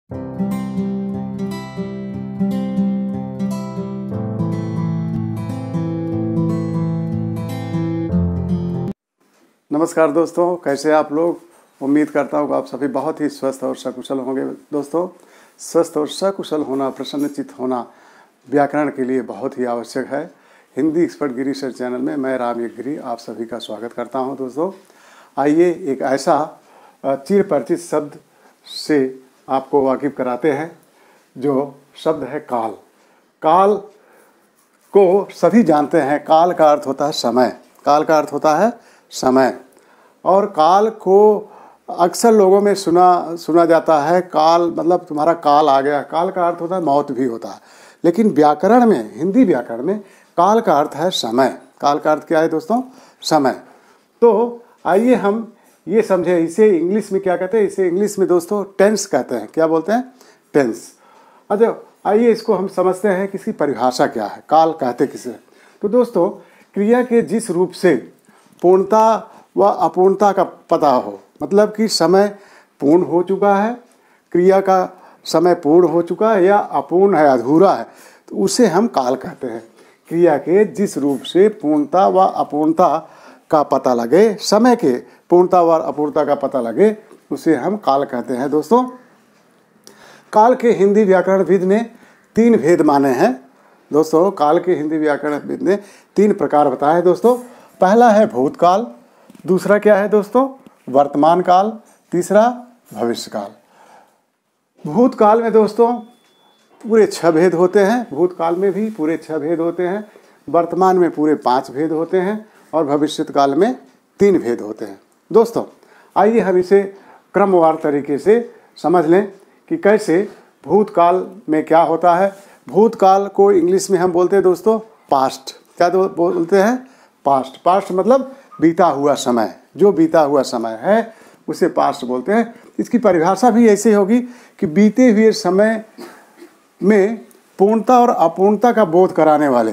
नमस्कार दोस्तों, कैसे आप लोग। उम्मीद करता हूँ कि आप सभी बहुत ही स्वस्थ और सकुशल होंगे। दोस्तों, स्वस्थ और सकुशल होना, प्रसन्नचित्त होना व्याकरण के लिए बहुत ही आवश्यक है। हिंदी एक्सपर्ट गिरी सर चैनल में मैं राम एक गिरी आप सभी का स्वागत करता हूँ। दोस्तों, आइए एक ऐसा चिर परिचित शब्द से आपको वाकिफ कराते हैं जो शब्द है काल। काल को सभी जानते हैं। काल का अर्थ होता है समय। काल का अर्थ होता है समय। और काल को अक्सर लोगों में सुना जाता है। काल मतलब तुम्हारा काल आ गया। काल का अर्थ होता है मौत भी होता है, लेकिन व्याकरण में, हिंदी व्याकरण में काल का अर्थ है समय। काल का अर्थ क्या है दोस्तों? समय। तो आइए हम ये समझें, इसे इंग्लिश में क्या कहते हैं? इसे इंग्लिश में दोस्तों टेंस कहते हैं। क्या बोलते हैं? टेंस। अच्छा, आइए इसको हम समझते हैं कि इसकी परिभाषा क्या है। काल कहते किसे? तो दोस्तों, क्रिया के जिस रूप से पूर्णता व अपूर्णता का पता हो, मतलब कि समय पूर्ण हो चुका है, क्रिया का समय पूर्ण हो चुका है या अपूर्ण है, अधूरा है, तो उसे हम काल कहते हैं। क्रिया के जिस रूप से पूर्णता व अपूर्णता का पता लगे, समय के पूर्णता व अपूर्णता का पता लगे, उसे हम काल कहते हैं। दोस्तों, काल के हिंदी व्याकरणविद ने 3 भेद माने हैं। दोस्तों, काल के हिंदी व्याकरणविद ने 3 प्रकार बताए। दोस्तों, पहला है भूतकाल, दूसरा क्या है दोस्तों? वर्तमान काल, तीसरा भविष्य काल। भूतकाल में दोस्तों पूरे 6 भेद होते हैं। भूतकाल में भी पूरे 6 भेद होते हैं। वर्तमान में पूरे 5 भेद होते हैं और भविष्य काल में 3 भेद होते हैं। दोस्तों, आइए हम इसे क्रमवार तरीके से समझ लें कि कैसे भूतकाल में क्या होता है। भूतकाल को इंग्लिश में हम बोलते हैं दोस्तों पास्ट। क्या बोलते हैं? पास्ट। पास्ट मतलब बीता हुआ समय। जो बीता हुआ समय है उसे पास्ट बोलते हैं। इसकी परिभाषा भी ऐसी होगी कि बीते हुए समय में पूर्णता और अपूर्णता का बोध कराने वाले,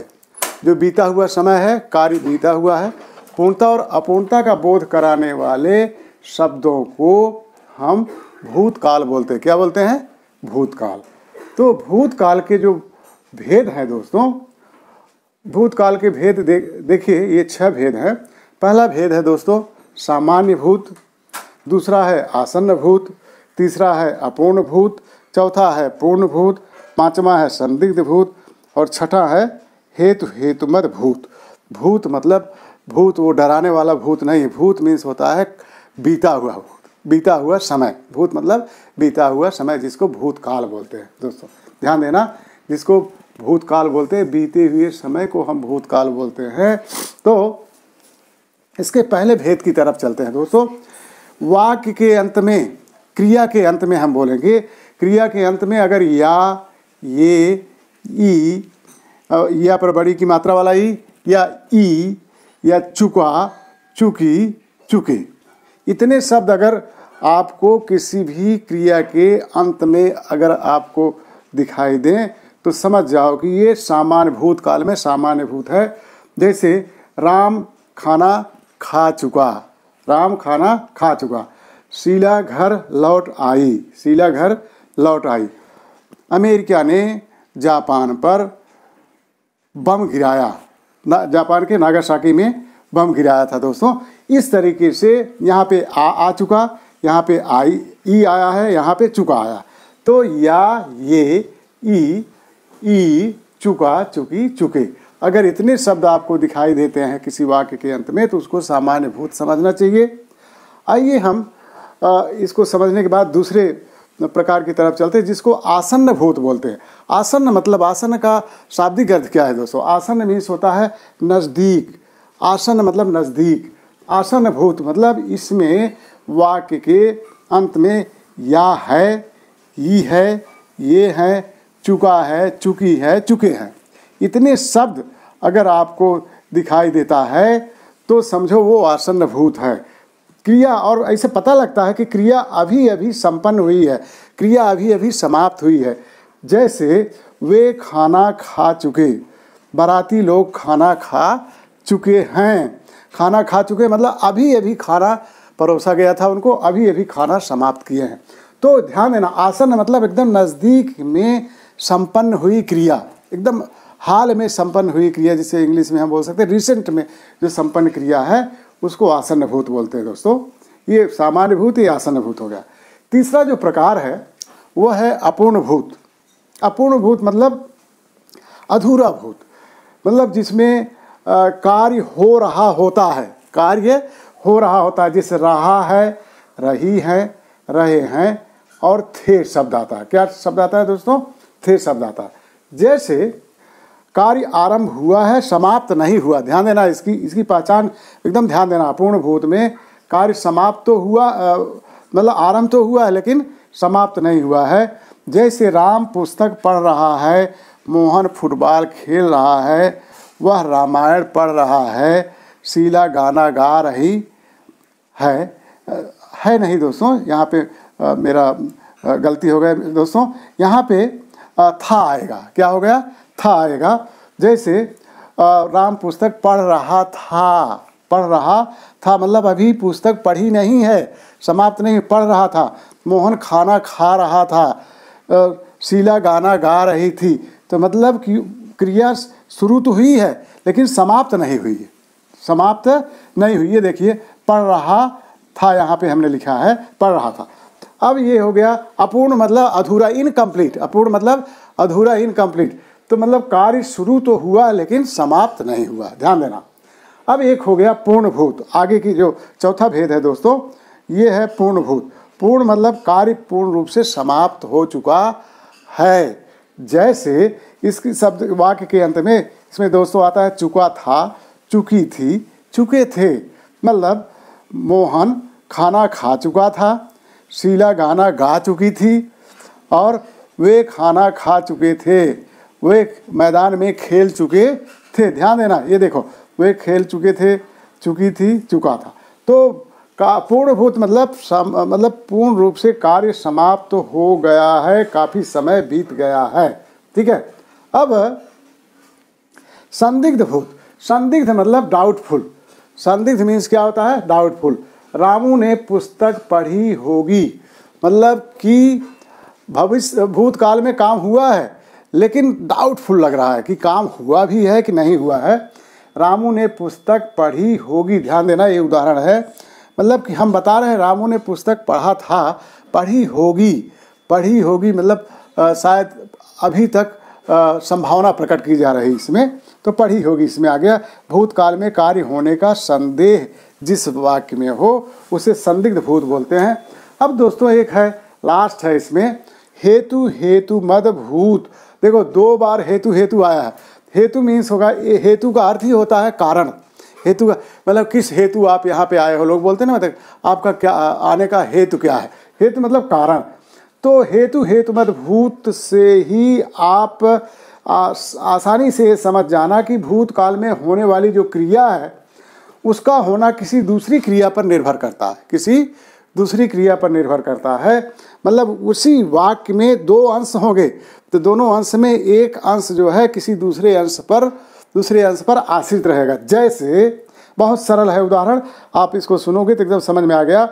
जो बीता हुआ समय है, कार्य बीता हुआ है, पूर्णता और अपूर्णता का बोध कराने वाले शब्दों को हम भूतकाल बोलते हैं। क्या बोलते हैं? भूतकाल। तो भूतकाल के जो भेद हैं दोस्तों, भूतकाल के भेद देखिए, ये 6 भेद हैं। पहला भेद है दोस्तों सामान्य भूत, दूसरा है आसन्न भूत, तीसरा है अपूर्ण भूत, चौथा है पूर्ण भूत, पांचवा है संदिग्ध भूत और छठा है हेतुमद भूत। भूत मतलब भूत वो डराने वाला भूत नहीं। भूत मीन्स होता है बीता हुआ भूत, बीता हुआ समय। भूत मतलब बीता हुआ समय, जिसको भूतकाल बोलते हैं। दोस्तों ध्यान देना, जिसको भूतकाल बोलते हैं, बीते हुए समय को हम भूतकाल बोलते हैं। तो इसके पहले भेद की तरफ चलते हैं। दोस्तों, वाक्य के अंत में, क्रिया के अंत में हम बोलेंगे, क्रिया के अंत में अगर या, ये, ई, या पर बड़ी की मात्रा वाला ई, या ई, या चुका, चुकी, चुके, इतने शब्द अगर आपको किसी भी क्रिया के अंत में अगर आपको दिखाई दें तो समझ जाओ कि ये सामान्य भूतकाल में सामान्य भूत है। जैसे राम खाना खा चुका, राम खाना खा चुका। शीला घर लौट आई, शीला घर लौट आई। अमेरिका ने जापान पर बम गिराया, जापान के नागासाकी में बम गिराया था। दोस्तों, इस तरीके से यहाँ पे आ चुका, यहाँ पे आई, ई आया है, यहाँ पे चुका आया। तो या, ये, ई, चुका, चुकी, चुके, अगर इतने शब्द आपको दिखाई देते हैं किसी वाक्य के अंत में तो उसको सामान्य भूत समझना चाहिए। आइए हम इसको समझने के बाद दूसरे प्रकार की तरफ चलते हैं, जिसको आसन्न भूत बोलते हैं। आसन्न मतलब, आसन्न का शाब्दिक अर्थ क्या है दोस्तों? आसन्न मीन्स होता है नज़दीक। आसन्न मतलब नज़दीक। आसन्न भूत मतलब इसमें वाक्य के अंत में या है, ई है, ये है, चुका है, चुकी है, चुके हैं, इतने शब्द अगर आपको दिखाई देता है तो समझो वो आसन्न भूत है। क्रिया, और ऐसे पता लगता है कि क्रिया अभी अभी संपन्न हुई है, क्रिया अभी अभी समाप्त हुई है। जैसे वे खाना खा चुके, बाराती लोग खाना खा चुके हैं। खाना खा चुके मतलब अभी अभी खाना परोसा गया था उनको, अभी अभी खाना समाप्त किए हैं। तो ध्यान देना, आसन्न मतलब एकदम नज़दीक में संपन्न हुई क्रिया, एकदम हाल में संपन्न हुई क्रिया, जिसे इंग्लिश में हम बोल सकते हैं रिसेंट में जो संपन्न क्रिया है उसको आसन्न भूत बोलते हैं दोस्तों। ये सामान्य भूत, ये आसन्न भूत हो गया। तीसरा जो प्रकार है वो है अपूर्ण भूत। अपूर्ण भूत मतलब अधूरा भूत, मतलब जिसमें कार्य हो रहा होता है, कार्य हो रहा होता है, जैसे रहा है, रही है, रहे हैं और थे शब्द आता है। क्या शब्द आता है दोस्तों? थे शब्द आता है। जैसे कार्य आरंभ हुआ है, समाप्त नहीं हुआ। ध्यान देना, इसकी पहचान एकदम ध्यान देना। अपूर्ण भूत में कार्य समाप्त तो हुआ, मतलब आरंभ तो हुआ है लेकिन समाप्त नहीं हुआ है। जैसे राम पुस्तक पढ़ रहा है, मोहन फुटबॉल खेल रहा है, वह रामायण पढ़ रहा है, शीला गाना गा रही है नहीं दोस्तों, यहाँ पे मेरा गलती हो गया दोस्तों, यहाँ पे था आएगा। क्या हो गया? था आएगा। जैसे राम पुस्तक पढ़ रहा था, पढ़ रहा था मतलब अभी पुस्तक पढ़ी नहीं है, समाप्त नहीं, पढ़ रहा था। मोहन खाना खा रहा था, शीला गाना गा रही थी, तो मतलब कि क्रिया शुरू तो हुई है लेकिन समाप्त नहीं हुई है, समाप्त नहीं हुई है। देखिए पढ़ रहा था, यहाँ पे हमने लिखा है पढ़ रहा था। अब ये हो गया अपूर्ण मतलब अधूरा, इनकम्प्लीट। अपूर्ण मतलब अधूरा, इनकम्प्लीट, तो मतलब कार्य शुरू तो हुआ लेकिन समाप्त नहीं हुआ। ध्यान देना। अब एक हो गया पूर्ण भूत। आगे की जो चौथा भेद है दोस्तों, ये है पूर्ण भूत। पूर्ण मतलब कार्य पूर्ण रूप से समाप्त हो चुका है। जैसे इसकी शब्द वाक्य के अंत में इसमें दोस्तों आता है चुका था, चुकी थी, चुके थे। मतलब मोहन खाना खा चुका था, शीला गाना गा चुकी थी और वे खाना खा चुके थे, वे मैदान में खेल चुके थे। ध्यान देना, ये देखो, वे खेल चुके थे, चुकी थी, चुका था। तो पूर्ण भूत मतलब पूर्ण रूप से कार्य समाप्त तो हो गया है, काफ़ी समय बीत गया है। ठीक है। अब संदिग्ध भूत। संदिग्ध मतलब डाउटफुल। संदिग्ध मीन्स क्या होता है? डाउटफुल। रामू ने पुस्तक पढ़ी होगी, मतलब कि भविष्य भूतकाल में काम हुआ है लेकिन डाउटफुल लग रहा है कि काम हुआ भी है कि नहीं हुआ है। रामू ने पुस्तक पढ़ी होगी। ध्यान देना, ये उदाहरण है, मतलब कि हम बता रहे हैं रामू ने पुस्तक पढ़ा था, पढ़ी होगी। पढ़ी होगी मतलब शायद अभी तक संभावना प्रकट की जा रही इसमें, तो पढ़ी होगी इसमें आ गया। भूतकाल में कार्य होने का संदेह जिस वाक्य में हो उसे संदिग्ध भूत बोलते हैं। अब दोस्तों एक है, लास्ट है इसमें, हेतु हेतु मद भूत। देखो 2 बार हेतु हेतु आया है। हेतु मीन्स होगा, हेतु का अर्थ ही होता है कारण। हेतु का मतलब किस हेतु आप यहाँ पे आए हो, लोग बोलते हैं ना, मतलब आपका क्या आने का हेतु क्या है। हेतु मतलब कारण। तो हेतु हेतु मद भूत से ही आप आसानी से समझ जाना कि भूतकाल में होने वाली जो क्रिया है उसका होना किसी दूसरी क्रिया पर निर्भर करता है, किसी दूसरी क्रिया पर निर्भर करता है। मतलब उसी वाक्य में 2 अंश होंगे तो दोनों अंश में एक अंश जो है किसी दूसरे अंश पर आश्रित रहेगा। जैसे बहुत सरल है उदाहरण, आप इसको सुनोगे तो एकदम समझ में आ गया।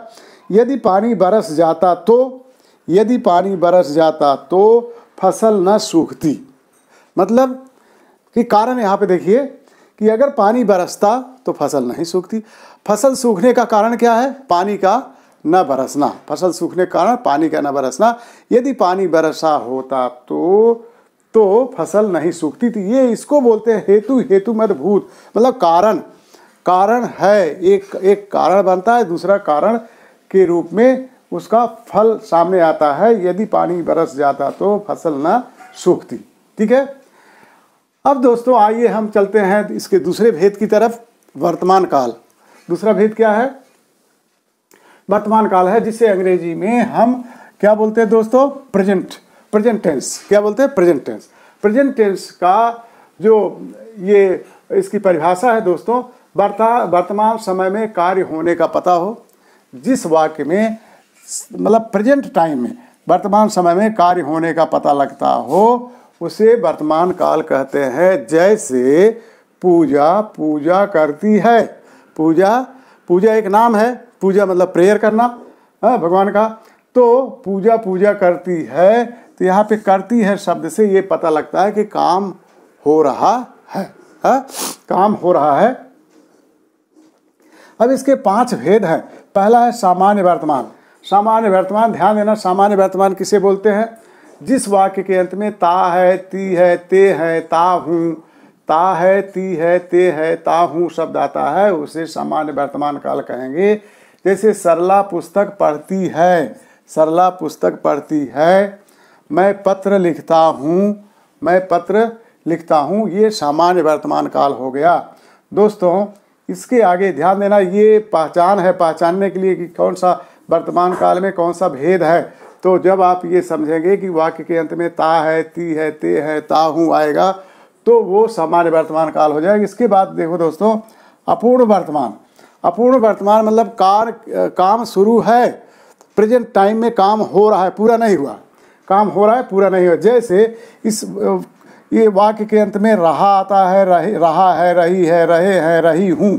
यदि पानी बरस जाता तो, यदि पानी बरस जाता तो फसल न सूखती। मतलब कि कारण यहाँ पे देखिए कि अगर पानी बरसता तो फसल नहीं सूखती। फसल सूखने का कारण क्या है? पानी का न बरसना। फसल सूखने का कारण पानी का न बरसना। यदि पानी बरसा होता तो फसल नहीं सूखती थी। ये इसको बोलते हैं हेतु हेतु मद भूत। मतलब कारण है, एक कारण बनता है, दूसरा कारण के रूप में उसका फल सामने आता है। यदि पानी बरस जाता तो फसल न सूखती। ठीक है। अब दोस्तों आइए हम चलते हैं इसके दूसरे भेद की तरफ, वर्तमान काल। दूसरा भेद क्या है? वर्तमान काल है, जिसे अंग्रेजी में हम क्या बोलते हैं दोस्तों? Present tense. क्या बोलते हैं? Present tense. प्रेजेंट टेंस का जो ये इसकी परिभाषा है दोस्तों, वर्तमान समय में कार्य होने का पता हो। जिस वाक्य में मतलब प्रेजेंट टाइम में, वर्तमान समय में कार्य होने का पता लगता हो उसे वर्तमान काल कहते हैं। जैसे पूजा करती है। पूजा एक नाम है। पूजा मतलब प्रेयर करना भगवान का। तो पूजा पूजा करती है, तो यहाँ पे करती है शब्द से ये पता लगता है कि काम हो रहा है, काम हो रहा है। अब इसके 5 भेद हैं। पहला है सामान्य वर्तमान। सामान्य वर्तमान, ध्यान देना, सामान्य वर्तमान किसे बोलते हैं? जिस वाक्य के अंत में ता है, ती है, ते है, ता हूँ, ता है, ती है, ते है, ता हूँ शब्द आता है, उसे सामान्य वर्तमान काल कहेंगे। जैसे सरला पुस्तक पढ़ती है, सरला पुस्तक पढ़ती है, मैं पत्र लिखता हूँ, मैं पत्र लिखता हूँ, ये सामान्य वर्तमान काल हो गया। दोस्तों इसके आगे ध्यान देना, ये पहचान है, पहचानने के लिए कि कौन सा वर्तमान काल में कौन सा भेद है। तो जब आप ये समझेंगे कि वाक्य के अंत में ता है, ती है, ते है, ता हूँ आएगा, तो वो सामान्य वर्तमान काल हो जाएगा। इसके बाद देखो दोस्तों, अपूर्ण वर्तमान। अपूर्ण वर्तमान मतलब काम शुरू है, प्रेजेंट टाइम में काम हो रहा है, पूरा नहीं हुआ, काम हो रहा है, पूरा नहीं हुआ। जैसे ये वाक्य के अंत में रहा आता है, रहा है, रही है, रहे हैं, रही हूँ,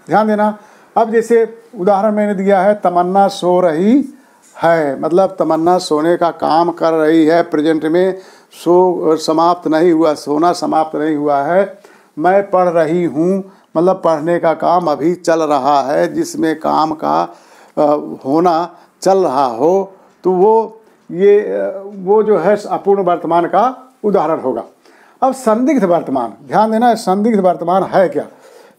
ध्यान देना। अब जैसे उदाहरण मैंने दिया है, तमन्ना सो रही है, मतलब तमन्ना सोने का काम कर रही है, प्रेजेंट में सो समाप्त नहीं हुआ, सोना समाप्त नहीं हुआ है। मैं पढ़ रही हूँ, मतलब पढ़ने का काम अभी चल रहा है, जिसमें काम का होना चल रहा हो, तो वो जो है अपूर्ण वर्तमान का उदाहरण होगा। अब संदिग्ध वर्तमान, ध्यान देना, संदिग्ध वर्तमान है क्या?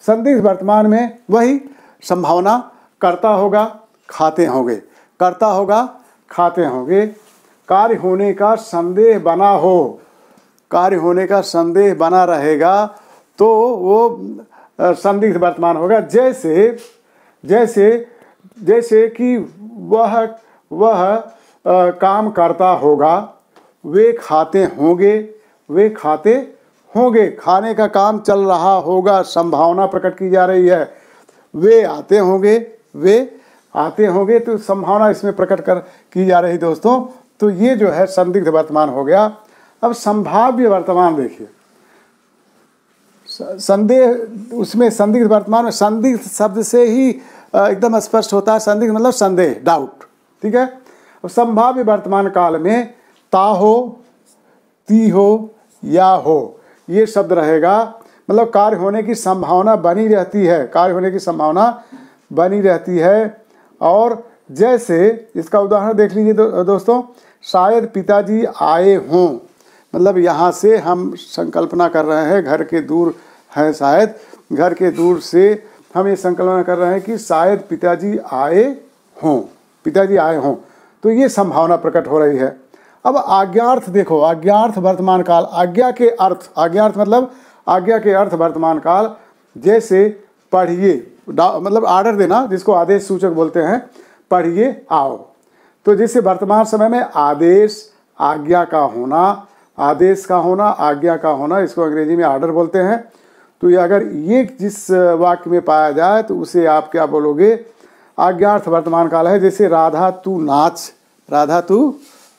संदिग्ध वर्तमान में वही संभावना, करता होगा, खाते होंगे, करता होगा, खाते होंगे, कार्य होने का संदेह बना हो, कार्य होने का संदेह बना रहेगा, तो वो संदिग्ध वर्तमान होगा। जैसे कि वह काम करता होगा, वे खाते होंगे, वे खाते होंगे, खाने का काम चल रहा होगा, संभावना प्रकट की जा रही है। वे आते होंगे, वे आते होंगे, तो संभावना इसमें प्रकट की जा रही दोस्तों। तो ये जो है संदिग्ध वर्तमान हो गया। अब संभाव्य वर्तमान देखिए, संदेह, उसमें संदिग्ध वर्तमान में संदिग्ध शब्द से ही एकदम स्पष्ट होता है, संदिग्ध मतलब संदेह, डाउट, ठीक है। अब संभाव्य वर्तमान काल में ता हो, ती हो या हो, ये शब्द रहेगा, मतलब कार्य होने की संभावना बनी रहती है, कार्य होने की संभावना बनी रहती है। और जैसे इसका उदाहरण देख लीजिए दोस्तों, शायद पिताजी आए हों, मतलब यहाँ से हम संकल्पना कर रहे हैं, घर के दूर हैं, शायद घर के दूर से हम ये संकल्पना कर रहे हैं कि शायद पिताजी आए हों, पिताजी आए हों, तो ये संभावना प्रकट हो रही है। अब आज्ञार्थ देखो, आज्ञार्थ वर्तमान काल, आज्ञा के अर्थ, आज्ञार्थ मतलब आज्ञा के अर्थ वर्तमान काल। जैसे पढ़िए, मतलब आर्डर देना, जिसको आदेश सूचक बोलते हैं, पढ़िए आओ। तो जैसे वर्तमान समय में आदेश, आज्ञा का होना, आदेश का होना, आज्ञा का होना, इसको अंग्रेजी में आर्डर बोलते हैं। तो ये अगर ये जिस वाक्य में पाया जाए तो उसे आप क्या बोलोगे? आज्ञार्थ वर्तमान काल है। जैसे राधा तू नाच, राधा तू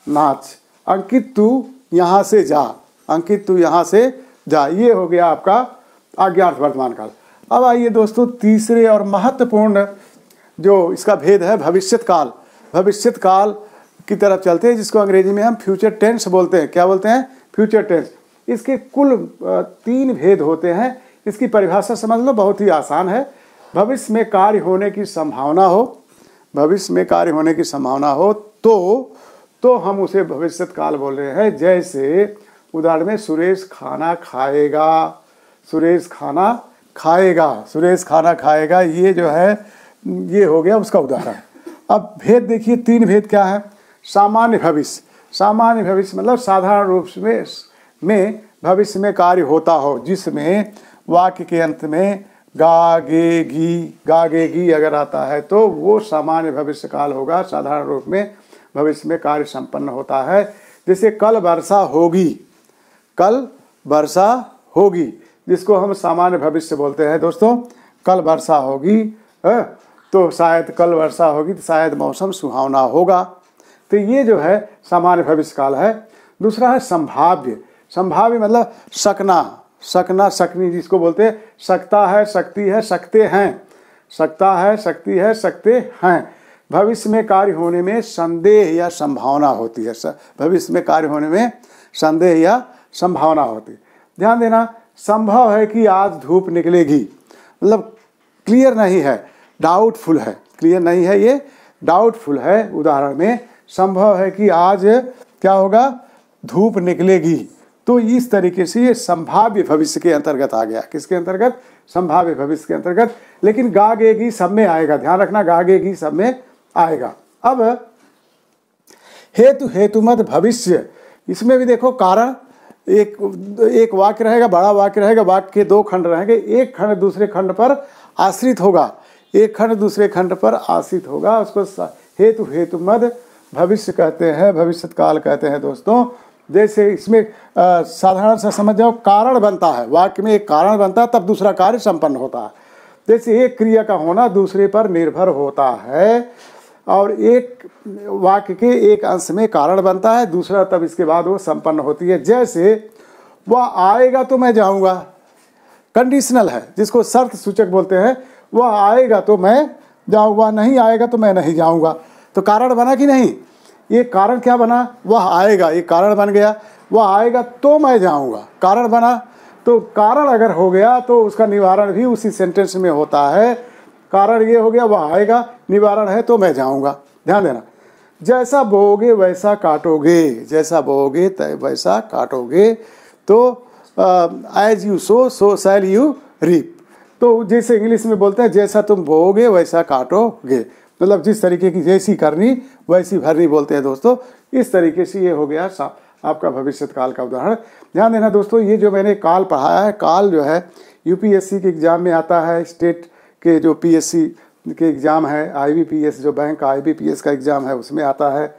नाच, अंकित तू यहाँ से जा, अंकित तू यहाँ से जा, ये हो गया आपका आज्ञार्थ वर्तमान काल। अब आइए दोस्तों तीसरे और महत्वपूर्ण जो इसका भेद है भविष्यत काल। भविष्यत काल की तरफ चलते हैं, जिसको अंग्रेजी में हम फ्यूचर टेंस बोलते हैं। क्या बोलते हैं? Future tense. इसके कुल 3 भेद होते हैं। इसकी परिभाषा समझ लो, बहुत ही आसान है। भविष्य में कार्य होने की संभावना हो, भविष्य में कार्य होने की संभावना हो तो हम उसे भविष्यत काल बोल रहे हैं। जैसे उदाहरण में सुरेश खाना खाएगा, सुरेश खाना खाएगा, सुरेश खाना खाएगा, ये जो है ये हो गया उसका उदाहरण। अब भेद देखिए, 3 भेद क्या है? सामान्य भविष्य, सामान्य भविष्य मतलब साधारण रूप में भविष्य में कार्य होता हो, जिसमें वाक्य के अंत में गागेगी अगर आता है तो वो सामान्य भविष्य काल होगा। साधारण रूप में भविष्य में कार्य संपन्न होता है। जैसे कल वर्षा होगी, कल वर्षा होगी, जिसको हम सामान्य भविष्य बोलते हैं दोस्तों। कल वर्षा होगी तो शायद कल वर्षा होगी तो शायद मौसम सुहावना होगा। तो ये जो है सामान्य भविष्य काल है। दूसरा है संभाव्य। संभाव्य मतलब सकना, सकना सकनी, जिसको बोलते हैं सकता है, सकती है, सकते हैं, सकता है, सकती है, सकते हैं। भविष्य में कार्य होने में संदेह या संभावना होती है। भविष्य में कार्य होने में संदेह या संभावना होती है। ध्यान देना, संभव है कि आज धूप निकलेगी, मतलब क्लियर नहीं है, डाउटफुल है, क्लियर नहीं है, ये डाउटफुल है। उदाहरण में संभव है कि आज क्या होगा, धूप निकलेगी। तो इस तरीके से ये संभाव्य भविष्य के अंतर्गत आ गया। किसके अंतर्गत? संभाव्य भविष्य के अंतर्गत। लेकिन गागेगी सब में आएगा, ध्यान रखना, गागेगी सब में आएगा। अब हेतु हेतुमत भविष्य, इसमें भी देखो कारण, एक वाक्य रहेगा, बड़ा वाक्य रहेगा, वाक्य के दो खंड रहेंगे, एक खंड दूसरे खंड पर आश्रित होगा, एक खंड दूसरे खंड पर आश्रित होगा, उसको हेतु हेतुमत भविष्य कहते हैं, भविष्यत काल कहते हैं दोस्तों। जैसे इसमें साधारण सा समझ जाओ, कारण बनता है, वाक्य में एक कारण बनता है तब दूसरा कार्य संपन्न होता है। जैसे एक क्रिया का होना दूसरे पर निर्भर होता है, और एक वाक्य के एक अंश में कारण बनता है, दूसरा तब इसके बाद वो संपन्न होती है। जैसे वह आएगा तो मैं जाऊंगा, कंडीशनल है, जिसको शर्त सूचक बोलते हैं। वह आएगा तो मैं जाऊंगा, नहीं आएगा तो मैं नहीं जाऊंगा। तो कारण बना कि नहीं? ये कारण क्या बना? वह आएगा, एक कारण बन गया। वह आएगा तो मैं जाऊंगा, कारण बना। तो कारण अगर हो गया तो उसका निवारण भी उसी सेंटेंस में होता है। कारण ये हो गया, वह आएगा, निवारण है तो मैं जाऊंगा। ध्यान देना, जैसा बोओगे वैसा काटोगे, जैसा बोओगे वैसा काटोगे। तो as you sow so shall you reap. तो जैसे इंग्लिश में बोलते हैं, जैसा तुम बोओगे वैसा काटोगे, मतलब जिस तरीके की जैसी करनी वैसी भरनी बोलते हैं दोस्तों। इस तरीके से ये हो गया आपका भविष्यत काल का उदाहरण। ध्यान देना दोस्तों, ये जो मैंने काल पढ़ाया है, काल जो है यूपीएससी के एग्जाम में आता है, स्टेट के जो पीएससी के एग्ज़ाम है, आईबीपीएस जो बैंक का आईबीपीएस का एग्ज़ाम है उसमें आता है,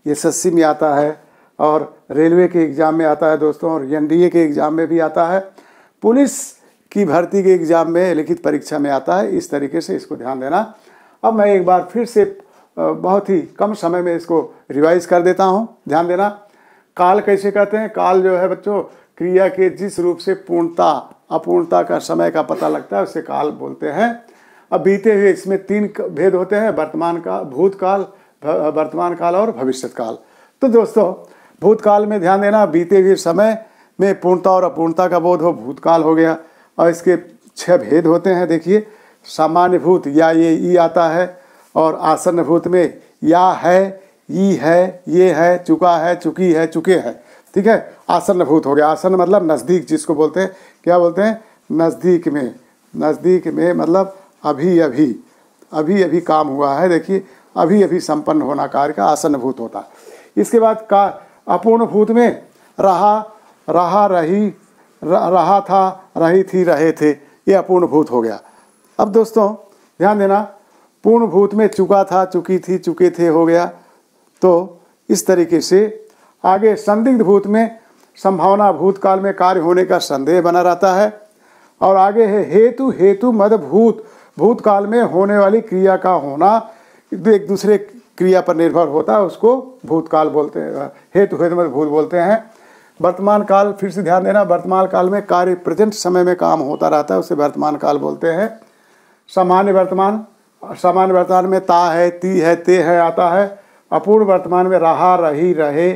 एसएससी में आता है, और रेलवे के एग्ज़ाम में आता है दोस्तों, और एनडीए के एग्ज़ाम में भी आता है, पुलिस की भर्ती के एग्ज़ाम में, लिखित परीक्षा में आता है। इस तरीके से इसको ध्यान देना। अब मैं एक बार फिर से बहुत ही कम समय में इसको रिवाइज कर देता हूँ। ध्यान देना, काल कैसे कहते हैं? काल जो है बच्चों, क्रिया के जिस रूप से पूर्णता अपूर्णता का समय का पता लगता है उसे काल बोलते हैं। अब बीते हुए इसमें तीन भेद होते हैं, वर्तमान काल, भूतकाल, वर्तमान काल और भविष्यत काल। तो दोस्तों भूतकाल में ध्यान देना, बीते हुए समय में पूर्णता और अपूर्णता का बोध हो, भूतकाल हो गया। और इसके 6 भेद होते हैं। देखिए, सामान्य भूत या ये ई आता है, और आसन्न भूत में या है, ई है, ये है, चुका है, चुकी है, चुके हैं। ठीक है, आसन्न भूत हो गया। आसन्न मतलब नज़दीक, जिसको बोलते हैं, क्या बोलते हैं? नज़दीक में, नज़दीक में मतलब अभी अभी, अभी अभी काम हुआ है। देखिए, अभी अभी संपन्न होना कार्य का आसन्न भूत होता है। इसके बाद का अपूर्ण भूत में रहा, रहा, रही, रहा था, रही थी, रहे थे, ये अपूर्ण भूत हो गया। अब दोस्तों ध्यान देना, पूर्ण भूत में चुका था, चुकी थी, चुके थे हो गया। तो इस तरीके से आगे संदिग्ध भूत में संभावना, भूतकाल में कार्य होने का संदेह बना रहता है। और आगे है हेतु हेतु मद भूत, भूतकाल में होने वाली क्रिया का होना एक दूसरे क्रिया पर निर्भर होता है, उसको भूतकाल बोलते हैं, हेतु हेतु मद भूत बोलते हैं। वर्तमान काल, फिर से ध्यान देना, वर्तमान काल में कार्य प्रेजेंट समय में काम होता रहता है, उसे वर्तमान काल बोलते हैं। सामान्य वर्तमान, सामान्य वर्तमान में ता है, ती है, ते है आता है। अपूर्ण वर्तमान में रहा, रही, रहे,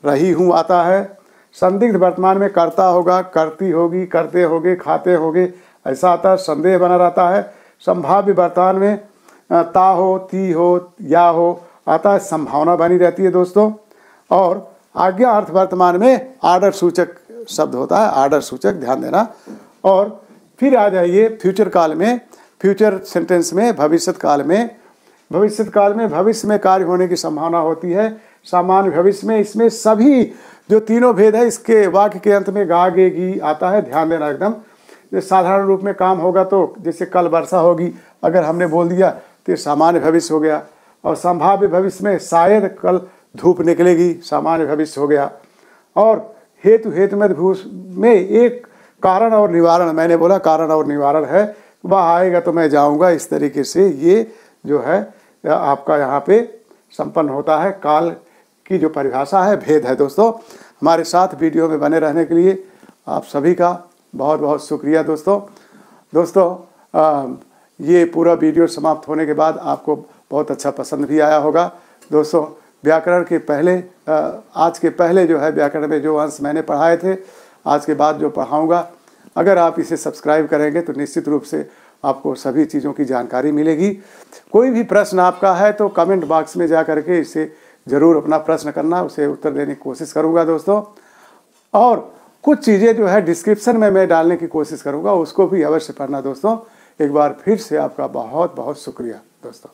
रही हूँ आता है। संदिग्ध वर्तमान में करता होगा, करती होगी, करते होगे, खाते होगे, ऐसा आता है, संदेह बना रहता है। संभाव्य वर्तमान में ता हो, ती हो, या हो आता है, संभावना बनी रहती है दोस्तों। और आज्ञा अर्थ वर्तमान में आर्डर सूचक शब्द होता है, आर्डर सूचक, ध्यान देना। और फिर आ जाइए फ्यूचर काल में, फ्यूचर सेंटेंस में, भविष्यत काल में। भविष्यत काल में भविष्य में कार्य होने की संभावना होती है। सामान्य भविष्य में, इसमें सभी जो तीनों भेद है, इसके वाक्य के अंत में गागेगी आता है, ध्यान देना एकदम। जो साधारण रूप में काम होगा तो जैसे कल वर्षा होगी, अगर हमने बोल दिया तो सामान्य भविष्य हो गया। और संभाव्य भविष्य में शायद कल धूप निकलेगी, सामान्य भविष्य हो गया। और हेतु हेतु में एक कारण और निवारण, मैंने बोला कारण और निवारण है, वह आएगा तो मैं जाऊंगा। इस तरीके से ये जो है आपका यहाँ पे संपन्न होता है। काल की जो परिभाषा है, भेद है दोस्तों। हमारे साथ वीडियो में बने रहने के लिए आप सभी का बहुत बहुत शुक्रिया दोस्तों। ये पूरा वीडियो समाप्त होने के बाद आपको बहुत अच्छा पसंद भी आया होगा। दोस्तों व्याकरण के पहले आज के पहले जो है व्याकरण में जो अंश मैंने पढ़ाए थे, आज के बाद जो पढ़ाऊँगा, अगर आप इसे सब्सक्राइब करेंगे तो निश्चित रूप से आपको सभी चीज़ों की जानकारी मिलेगी। कोई भी प्रश्न आपका है तो कमेंट बॉक्स में जा करके इसे ज़रूर अपना प्रश्न करना, उसे उत्तर देने की कोशिश करूँगा दोस्तों। और कुछ चीज़ें जो है डिस्क्रिप्शन में मैं डालने की कोशिश करूँगा, उसको भी अवश्य पढ़ना दोस्तों। एक बार फिर से आपका बहुत बहुत शुक्रिया दोस्तों।